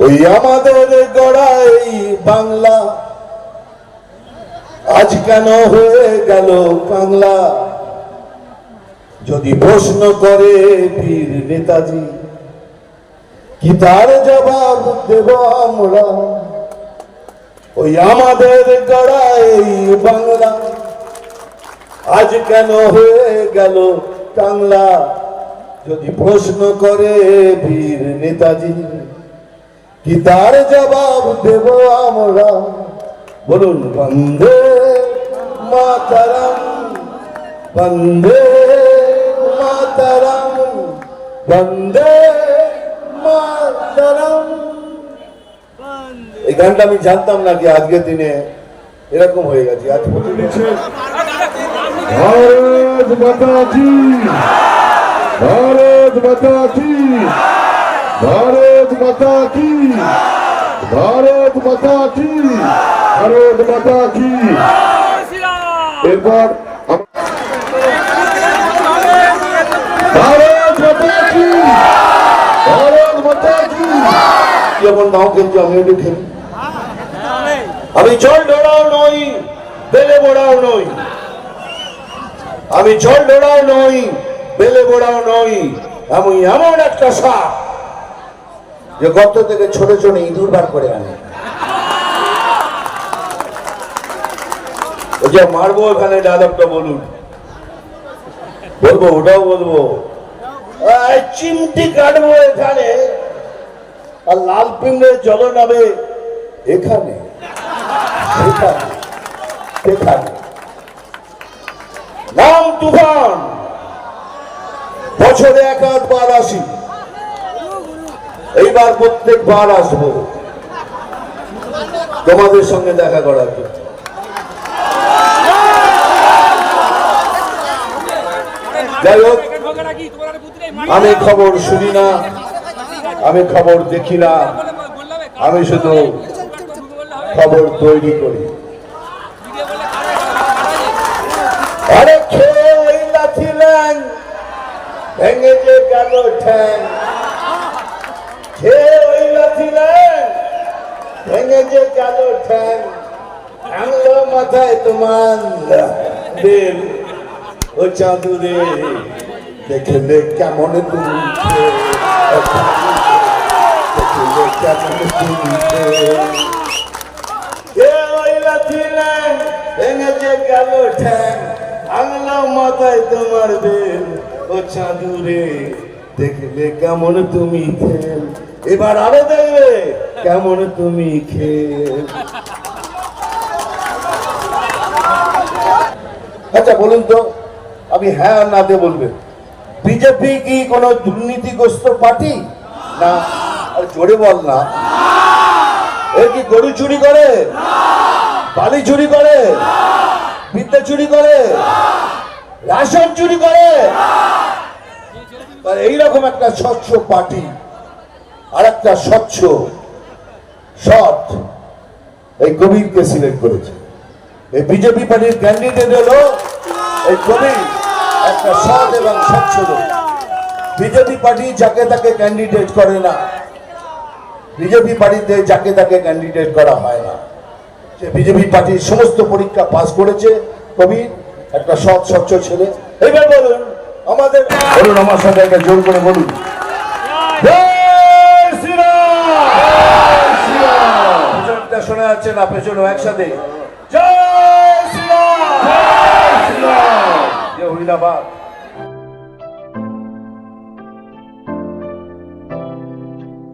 ওই আমাদের গড়াই বাংলা আজ কেন হয়ে গেল বাংলা? যদি প্রশ্ন করে বীর নেতাজি, কি তার জবাব দেব আমরা? ওই আমাদের গড়াই বাংলা আজ কেন হয়ে গেল বাংলা? যদি প্রশ্ন করে বীর নেতাজি, কি তার জবাব দেব আমরা? বলুন বন্দে মাতরম, বন্দে মাতরম, বন্দে মাতরম। এই গানটা আমি জানতাম না কি আজকের দিনে এরকম হয়ে গেছে। আজ ভারত মাতা কি, ভারত মাতা কি, ভারত মাতা কি, ভারত মাতা কি, ভারত মাতা কি। এরপর ভারত মাতা কি, ভারত মাতা কি। যেমন নাও কিন্তু আমি একটু খেলি। আমি জল ঢোড়াও নই, বেলে বোড়াও নই। আমি জল ঢোড়াও নই, বেলে বোড়াও নই। আমি এমন একটা সাপ যে গর্ত থেকে ছোট ছোট ইঁদুর বার করে আনে। ওই যে মারবো এখানে ডায়লগটা বলুন, বলবো ওটাও বলবো। চিমটি কাটবো এখানে, আর লাল পিঁড়ের জল নামে এখানে সেখানে সেখানে। নাম তুফান, বছরে এক আধবার আসি, এইবার প্রত্যেকবার আসবো তোমাদের সঙ্গে দেখা করার জন্য। যাই হোক, আমি খবর শুনি না, আমি খবর দেখি না, আমি শুধু খবর তৈরি করি। আরে খেয়ে ওই লাথি ল্যাং, ভেঙে যে গেল ঠ্যাং। খেয়ে ওই লাথি ল্যাং, ভেঙে যে গেল ঠ্যাং। ভাঙলো মাথায় তোমার বেল, ও চাঁদুরে দেখলে কেমন তুমি, দেখলে কেমন তুমি। ওই লাথি ল্যাং, ভেঙে যে গেল ঠ্যাং। ভাঙলো মাথায় তোমার বেল, ও চাঁদুরে দেখলে কেমন তুমি খেল। এবার আরো দেখবে কেমন তুমি খেল। আচ্ছা বলুন তো, আমি হ্যাঁ আর নাতে বলবেন, বিজেপি কি কোনো দুর্নীতিগ্রস্ত পার্টি না? আর জোরে বল না। এর কি গরু চুরি করে, বালি চুরি করে, বিদ্যা চুরি করে, রাশন চুরি করে? এইরকম একটা স্বচ্ছ পার্টি আর একটা স্বচ্ছ সৎ এই কবিরকে সিলেক্ট করেছে। এই বিজেপি পার্টির ক্যান্ডিডেট হলো এই কবির, একটা সৎ এবং স্বচ্ছ লোক। বিজেপি পার্টি যাকে তাকে ক্যান্ডিডেট করে না, বিজেপি পার্টিতে যাকে তাকে ক্যান্ডিডেট করা হয় না। সে বিজেপি পার্টির সমস্ত পরীক্ষা পাস করেছে। কবির একটা সৎ স্বচ্ছ ছেলে। এবার বলুন আমাদের, বলুন আমার সাথে একটা জোর করে বলুন, পেছনটা শোনা যাচ্ছে না? পেছনে একসাথে জয় শ্রীরাম, জয় হরিলাবাদ।